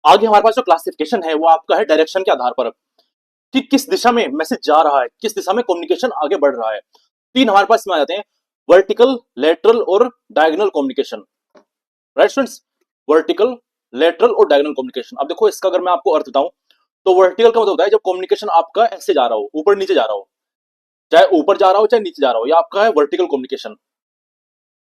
आगे हमारे पास जो क्लासिफिकेशन है वो आपका है डायरेक्शन के आधार पर कि किस दिशा में मैसेज जा रहा है, किस दिशा में कम्युनिकेशन आगे बढ़ रहा है। तीन हमारे पास इसमें आ जाते हैं, वर्टिकल, लेटरल और diagonal communication. Right students, vertical, lateral और डायगोनल कम्युनिकेशन। अब देखो इसका अगर मैं आपको अर्थ बताऊं तो वर्टिकल का मतलब होता है जब कम्युनिकेशन आपका ऐसे जा रहा हो, ऊपर नीचे जा रहा हो, चाहे ऊपर जा रहा हो चाहे नीचे जा रहा हो, ये आपका है वर्टिकल कम्युनिकेशन।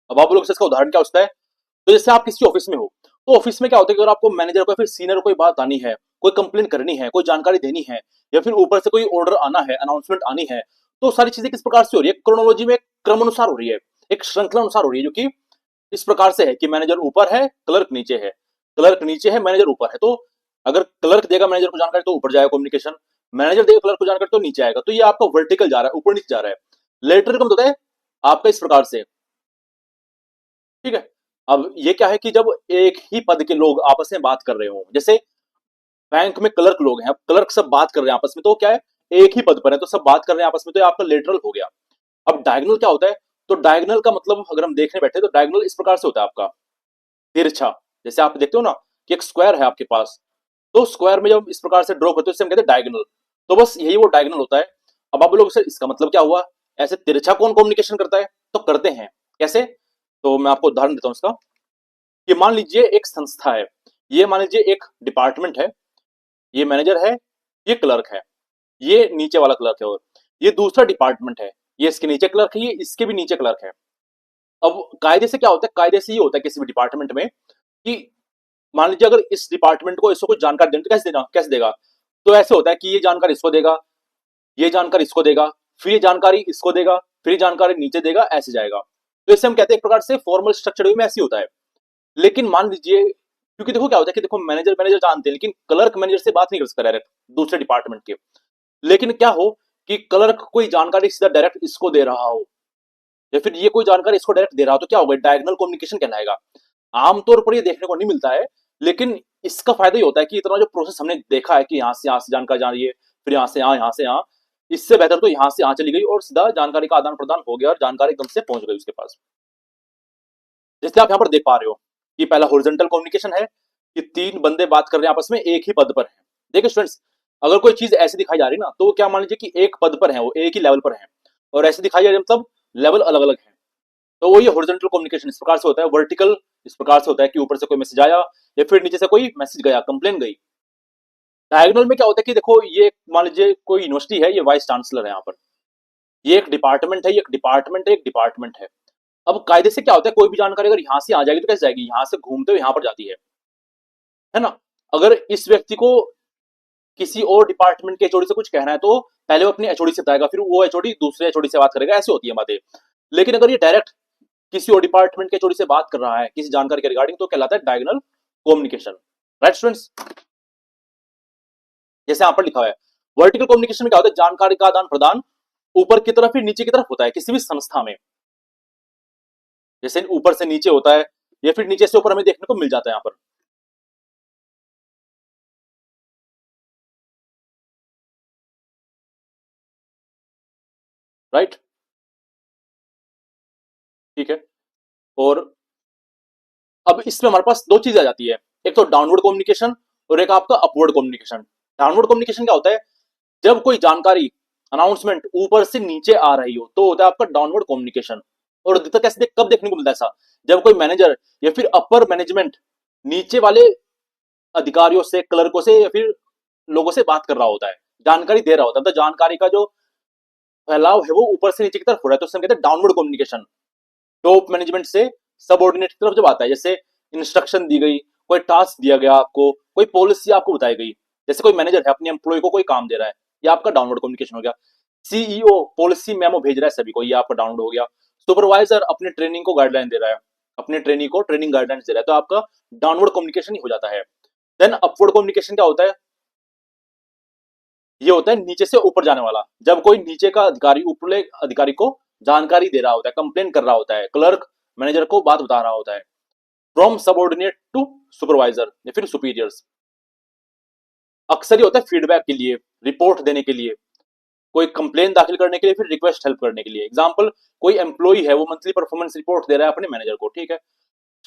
अब आप लोग इसका उदाहरण क्या होता है, तो जैसे आप किसी ऑफिस में हो, तो ऑफिस में क्या होता है कि अगर आपको मैनेजर को फिर सीनियर को कोई बात आनी है, कोई कंप्लेन करनी है, कोई जानकारी देनी है, या फिर ऊपर से कोई ऑर्डर आना है, अनाउंसमेंट आनी है, तो सारी चीजें किस प्रकार से हो रही है, क्रोनोलॉजी में क्रम अनुसार हो रही है, एक श्रृंखला अनुसार हो रही है, जो कि इस प्रकार से है कि मैनेजर ऊपर है, क्लर्क नीचे है, क्लर्क नीचे है, मैनेजर ऊपर है। तो अगर क्लर्क देगा मैनेजर को जानकारी तो ऊपर जाएगा कम्युनिकेशन, मैनेजर देगा क्लर्क को जानकारी तो नीचे आएगा। तो ये आपका वर्टिकल जा रहा है, ऊपर नीचे जा रहा है। लेटरल का मतलब है आपका इस प्रकार से, ठीक है। अब ये क्या है कि जब एक ही पद के लोग आपस में बात कर रहे हो, जैसे बैंक में क्लर्क लोग हैं, क्लर्क सब बात कर रहे हैं आपस में, तो क्या है, एक ही पद पर है तो सब बात कर रहे हैं आपस में, तो ये आपका लेटरल हो गया। अब डायगोनल क्या होता है, तो डायगोनल का मतलब अगर हम देखने बैठे तो डायगोनल इस प्रकार से होता है आपका तिरछा। जैसे आप देखते हो ना कि एक स्क्वायर है आपके पास, तो स्क्वायर में जब इस प्रकार से ड्रॉ करते हो इसे हम कहते हैं डायगोनल। तो बस यही वो डायगोनल होता है। अब आप लोग से इसका मतलब क्या हुआ, ऐसे तिरछा कौन कम्युनिकेशन करता है, तो करते हैं कैसे, तो मैं आपको उदाहरण देता हूं इसका। कि मान लीजिए एक संस्था है, ये मान लीजिए एक डिपार्टमेंट है, ये मैनेजर है, ये क्लर्क है, ये नीचे वाला क्लर्क है, और ये दूसरा डिपार्टमेंट है, ये इसके नीचे क्लर्क है, ये इसके भी नीचे क्लर्क है। अब कायदे से क्या होता है, कायदे से ये होता है किसी भी डिपार्टमेंट में कि मान लीजिए अगर इस डिपार्टमेंट को इसको कुछ जानकारी देनी तो कैसे देना, कैसे देगा, तो ऐसे होता है कि ये जानकारी इसको देगा, ये जानकारी इसको देगा, फिर ये जानकारी इसको देगा, फिर ये जानकारी नीचे देगा, ऐसे जाएगा। तो इससे हम कहते हैं एक प्रकार से फॉर्मल स्ट्रक्चर में ऐसे होता है। लेकिन मान लीजिए, क्योंकि देखो क्या होता है कि देखो मैनेजर मैनेजर जानते हैं, लेकिन क्लर्क मैनेजर से बात नहीं कर सकता डायरेक्ट, दूसरे डिपार्टमेंट के। लेकिन क्या हो कि क्लर्क कोई जानकारी सीधा डायरेक्ट इसको दे रहा हो, या फिर ये कोई जानकारी इसको डायरेक्ट दे रहा हो, तो क्या होगा, डायगोनल कम्युनिकेशन कहलाएगा। आमतौर पर ये देखने को नहीं मिलता है, लेकिन इसका फायदा ये होता है कि इतना जो प्रोसेस हमने देखा है कि यहाँ से जानकारी जा रही है, फिर यहाँ से यहाँ, इससे बेहतर तो यहाँ से यहाँ चली गई और सीधा जानकारी का आदान प्रदान हो गया और जानकारी एकदम से पहुंच गई उसके पास। जैसे आप यहाँ पर देख पा रहे हो कि पहला हॉरिजॉन्टल कम्युनिकेशन है कि तीन बंदे बात कर रहे हैं आपस में, एक ही पद पर है। देखिए स्टूडेंट्स, अगर कोई चीज ऐसी दिखाई जा रही है ना, तो क्या मान लीजिए कि एक पद पर है, वो एक ही लेवल पर है, और ऐसे दिखाई जा रही है मतलब लेवल अलग अलग है, तो वो ये हॉरिजॉन्टल कम्युनिकेशन इस प्रकार से होता है। वर्टिकल इस प्रकार से होता है कि ऊपर से कोई मैसेज आया या फिर नीचे से कोई मैसेज गया, कंप्लेन गई। डायगोनल में क्या होता है कि देखो ये मान लीजिए कोई यूनिवर्सिटी है, ये वाइस चांसलर है यहाँ पर, ये एक डिपार्टमेंट है, ये एक डिपार्टमेंट है, एक डिपार्टमेंट है। अब कायदे से क्या होता है, कोई भी जानकारी अगर यहाँ से आ जाएगी तो कैसे जाएगी, यहाँ से घूमते हुए यहाँ पर जाती है ना। अगर इस व्यक्ति को किसी और डिपार्टमेंट के एचओडी से कुछ कहना है तो पहले वो अपने एचओडी से बताएगा, फिर वो एचओडी दूसरे एचओडी से बात करेगा, ऐसे होती है बातें। लेकिन अगर ये डायरेक्ट किसी और डिपार्टमेंट के एचओडी से बात कर रहा है किसी जानकारी के रिगार्डिंग, तो कहलाता है डायगोनल कम्युनिकेशन। राइट स्टूडेंट्स, जैसे यहाँ पर लिखा हुआ है, वर्टिकल कम्युनिकेशन में क्या होता है, जानकारी का आदान प्रदान ऊपर की तरफ फिर नीचे की तरफ होता है किसी भी संस्था में। जैसे ऊपर से नीचे होता है या फिर नीचे से ऊपर हमें देखने को मिल जाता है यहाँ पर। राइट, ठीक है। और अब इसमें हमारे पास दो चीजें आ जाती है, एक तो डाउनवर्ड कम्युनिकेशन और एक आपका अपवर्ड कम्युनिकेशन। डाउनवर्ड कम्युनिकेशन क्या होता है, जब कोई जानकारी अनाउंसमेंट ऊपर से नीचे आ रही हो तो होता है आपका डाउनवर्ड कम्युनिकेशन। और अधिकतर कैसे कब देखने को मिलता है ऐसा, जब कोई मैनेजर या फिर अपर मैनेजमेंट नीचे वाले अधिकारियों से, क्लर्कों से या फिर लोगों से बात कर रहा होता है, जानकारी दे रहा होता है, तो जानकारी का जो फैलाव है वो ऊपर से नीचे की तरफ हो रहा है, तो उससे कहते हैं डाउनवर्ड कम्युनिकेशन। टॉप मैनेजमेंट से सबऑर्डिनेट की तरफ जब आता है, जैसे इंस्ट्रक्शन दी गई, कोई टास्क दिया गया आपको, कोई पॉलिसी आपको बताई गई, जैसे कोई मैनेजर है अपने एम्प्लॉय को कोई काम दे रहा है, ये आपका डाउनवर्ड कम्युनिकेशन हो गया। सीईओ पॉलिसी मेमो भेज रहा है सभी को, ये आपका डाउनवर्ड हो गया। सुपरवाइजर अपने ट्रेनिंग को गाइडलाइन दे रहा है, अपने ट्रेनी को ट्रेनिंग गाइडलाइंस दे रहा है, तो आपका डाउनवर्ड कम्युनिकेशन ही हो जाता है। देन अपवर्ड कम्युनिकेशन क्या होता है, ये होता है नीचे से ऊपर जाने वाला, जब कोई नीचे का अधिकारी ऊपरले अधिकारी को जानकारी दे रहा होता है, कंप्लेन कर रहा होता है, क्लर्क मैनेजर को बात बता रहा होता है, फ्रॉम सबऑर्डिनेट टू सुपरवाइजर या फिर सुपीरियर्स। अक्सर ये होता है फीडबैक के लिए, रिपोर्ट देने के लिए, कोई कंप्लेन दाखिल करने के लिए, फिर रिक्वेस्ट हेल्प करने के लिए। एग्जांपल, कोई एम्प्लॉय है वो मंथली परफॉर्मेंस रिपोर्ट दे रहा है अपने मैनेजर को, ठीक है,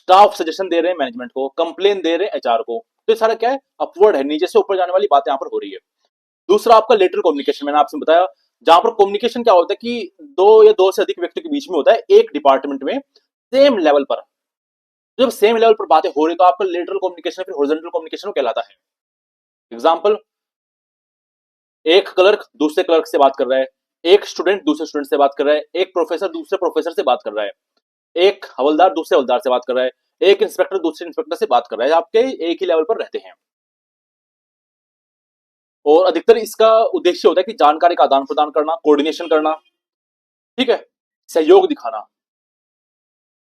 स्टाफ सजेशन दे रहे हैं मैनेजमेंट को, कंप्लेन दे रहे हैं एचआर को, तो ये सारा क्या है, अपवर्ड है, नीचे से ऊपर जाने वाली बातें यहाँ पर हो रही है। दूसरा आपका लेटरल कम्युनिकेशन, मैंने आपसे बताया, जहां पर कम्युनिकेशन क्या होता है कि दो या दो से अधिक व्यक्तियों के बीच में होता है एक डिपार्टमेंट में सेम लेवल पर। जब सेम लेवल पर बातें हो रही तो आपका लेटरल कम्युनिकेशन फिर हॉरिजॉन्टल कम्युनिकेशन कहलाता है। एग्जाम्पल, एक क्लर्क दूसरे क्लर्क से बात कर रहा है, एक स्टूडेंट दूसरे स्टूडेंट से बात कर रहा है, एक प्रोफेसर दूसरे प्रोफेसर से बात कर रहा है, एक हवलदार दूसरे हवलदार से बात कर रहा है, एक इंस्पेक्टर दूसरे इंस्पेक्टर से बात कर रहा है, आपके एक ही लेवल पर रहते हैं। और अधिकतर इसका उद्देश्य होता है कि जानकारी का आदान प्रदान करना, कोऑर्डिनेशन करना, ठीक है, सहयोग दिखाना।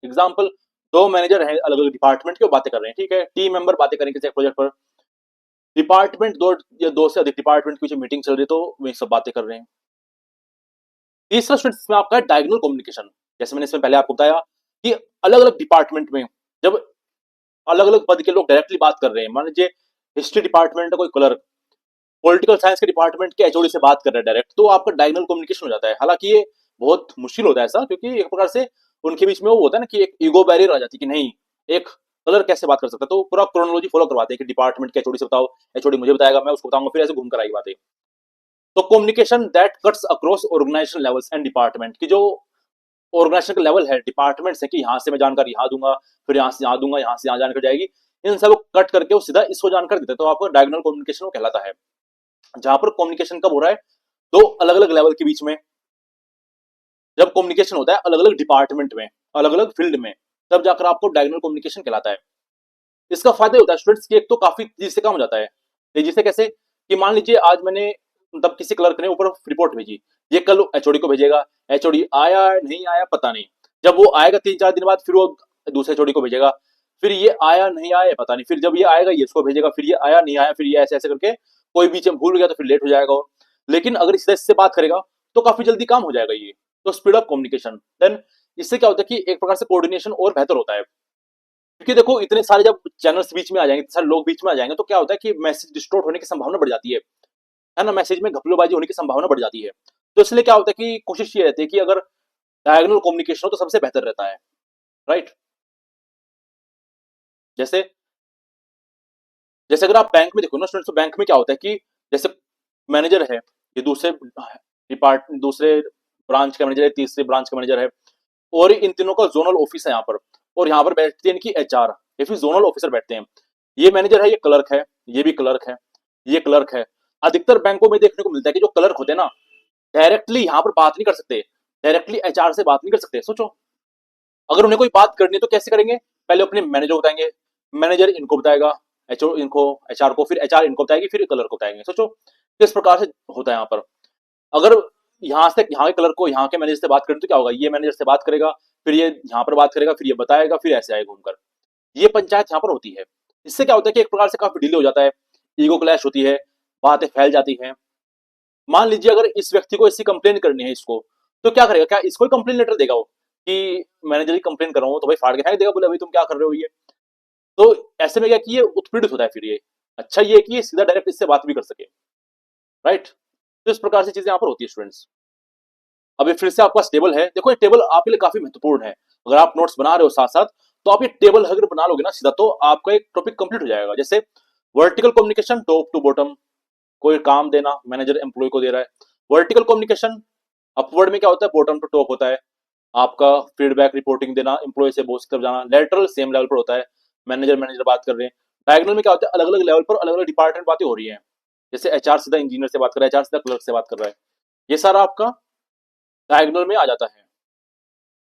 एग्जाम्पल, दो मैनेजर हैं अलग अलग डिपार्टमेंट की, बातें कर रहे हैं, ठीक है, टीम मेंबर बातें करेंगे किसी प्रोजेक्ट पर, डिपार्टमेंट दो या दो से अधिक डिपार्टमेंट की मीटिंग चल रही है तो वे सब बातें कर रहे हैं। तीसरा स्टूडेंट इसमें आपका है डायगोनल कम्युनिकेशन। जैसे मैंने इसमें पहले आपको बताया कि अलग अलग डिपार्टमेंट में जब अलग अलग पद के लोग डायरेक्टली बात कर रहे हैं, मान लीजिए हिस्ट्री डिपार्टमेंट का कोई क्लर्क पॉलिटिकल साइंस के डिपार्टमेंट के एचओडी से बात कर रहा है डायरेक्ट, तो आपका डायगोनल कम्युनिकेशन हो जाता है। हालांकि ये बहुत मुश्किल होता है ऐसा, क्योंकि एक प्रकार से उनके बीच में वो होता है ना कि एक ईगो बैरियर आ जाती है कि नहीं, एक क्लर्क कैसे बात कर सकता है, तो पूरा क्रोनोलॉजी फॉलो करवाते हैं कि डिपार्टमेंट के एचओडी से बताओ, एचओडी मुझे बताएगा, मैं उसको बताऊंगा, फिर ऐसे घूम कर आएगी बातें। तो communication that cuts across organization levels and department, की जो ऑर्गेनाइजेशन का लेवल है, डिपार्टमेंट्स है कि यहाँ से मैं जानकारी यहाँ दूंगा, फिर यहाँ से यहाँ दूंगा, यहाँ से यहाँ जानकारी जाएगी, इन सब कट करके वो सीधा इसको जानकारी देते हैं, तो आपको डायगोनल कम्युनिकेशन कहलाता है। जहां पर कम्युनिकेशन कब हो रहा है, दो अलग अलग लेवल के बीच में जब कम्युनिकेशन होता है अलग अलग डिपार्टमेंट में, अलग अलग फील्ड में, तब जाकर आपको डायगोनल कम्युनिकेशन कहलाता है। इसका फायदा होता है स्टूडेंट्स की, एक तो काफी तेजी से काम हो जाता है। तेजी से कैसे, कि मान लीजिए आज मैंने मतलब किसी क्लर्क ने ऊपर रिपोर्ट भेजी, ये कल एचओडी को भेजेगा, एचओडी आया नहीं आया पता नहीं, जब वो आएगा 3-4 दिन बाद फिर वो दूसरे एचओडी को भेजेगा, फिर ये आया नहीं आया पता नहीं, फिर जब ये आएगा ये इसको भेजेगा, फिर ये आया नहीं आया, फिर ये ऐसे ऐसे करके कोई बीच में भूल गया तो फिर लेट हो जाएगा। लेकिन अगर इससे बात करेगा तो काफी जल्दी काम हो जाएगा ये, तो स्पीड ऑफ कम्युनिकेशन। देन इससे क्या होता है कि एक प्रकार से कोऑर्डिनेशन और बेहतर होता है, क्योंकि देखो इतने सारे जब चैनल्स बीच में आ जाएंगे, इतने सारे लोग बीच में आ जाएंगे, तो क्या होता है कि मैसेज डिस्टोर्ट होने की संभावना बढ़ जाती है ना, मैसेज में घपलोबाजी होने की संभावना बढ़ जाती है। तो इसलिए क्या होता है कि कोशिश ये रहती है कि अगर डायगोनल कम्युनिकेशन हो तो सबसे बेहतर रहता है, राइट। जैसे जैसे अगर आप बैंक में देखो ना स्टूडेंट्स, तो बैंक में क्या होता है कि जैसे मैनेजर है, ये दूसरे ब्रांच का मैनेजर है, तीसरे ब्रांच का मैनेजर है, और इन तीनों का जोनल ऑफिस है यहाँ पर, और यहाँ पर बैठते हैं इनकी एचआर या फिर जोनल ऑफिसर बैठते हैं। ये मैनेजर है, ये क्लर्क है, ये भी क्लर्क है, ये क्लर्क है। अधिकतर बैंकों में देखने को मिलता है कि जो क्लर्क होते हैं ना, डायरेक्टली यहाँ पर बात नहीं कर सकते, डायरेक्टली एचआर से बात नहीं कर सकते। सोचो अगर उन्हें कोई बात करनी है तो कैसे करेंगे, पहले अपने मैनेजर को बताएंगे, मैनेजर इनको बताएगा, एचओ इनको, एचआर को, फिर एचआर इनको बताएगी, फिर क्लर्क को बताएंगे। सोचो किस प्रकार से होता है यहाँ पर। अगर यहाँ से यहाँ के क्लर्क को यहाँ के मैनेजर से बात करें तो क्या होगा, ये मैनेजर से बात करेगा, फिर ये यहाँ पर बात करेगा, फिर ये बताएगा, फिर ऐसे आएगा घूमकर, ये पंचायत यहाँ पर होती है। इससे क्या होता है कि एक प्रकार से काफी डिले हो जाता है, ईगो क्लैश होती है, बातें फैल जाती हैं। मान लीजिए अगर इस व्यक्ति को ऐसी कंप्लेन करनी है इसको, तो क्या करेगा, क्या इसको कंप्लेन लेटर देगा वो कि मैनेजर की कंप्लेन कर रहा हूँ, तो भाई फाड़ के फेंक देगा, बोले भाई तुम क्या कर रहे हो ये। तो ऐसे में क्या कि ये उत्पीड़ित होता है, फिर ये अच्छा ये कि ये सीधा डायरेक्ट इससे बात भी कर सके, राइट। तो इस प्रकार से चीजें यहाँ पर होती है स्टूडेंट्स। अब ये फिर से आपका टेबल है, देखो ये टेबल आपके लिए काफी महत्वपूर्ण है। अगर आप नोट्स बना रहे हो साथ साथ, तो आप ये टेबल अगर बना लोगे ना सीधा, तो आपका एक टॉपिक कंप्लीट हो जाएगा। जैसे vertical communication, top to bottom, कोई काम देना, मैनेजर एम्प्लॉय को दे रहा है। वर्टिकल कम्युनिकेशन अपवर्ड में क्या होता है, बॉटम टू टॉप होता है, आपका फीडबैक रिपोर्टिंग देना, एम्प्लॉय से बॉस की तरफ जाना। लेटरल सेम लेवल पर होता है, मैनेजर मैनेजर बात कर रहे हैं। डायगोनल में क्या होता है, अलग अलग लेवल पर अलग अलग डिपार्टमेंट बातें हो रही है, जैसे एचआर सीधा इंजीनियर से बात कर रहा है, एचआर सीधा क्लर्क से बात कर रहा है। ये सारा आपका डायगोनल में आ जाता है।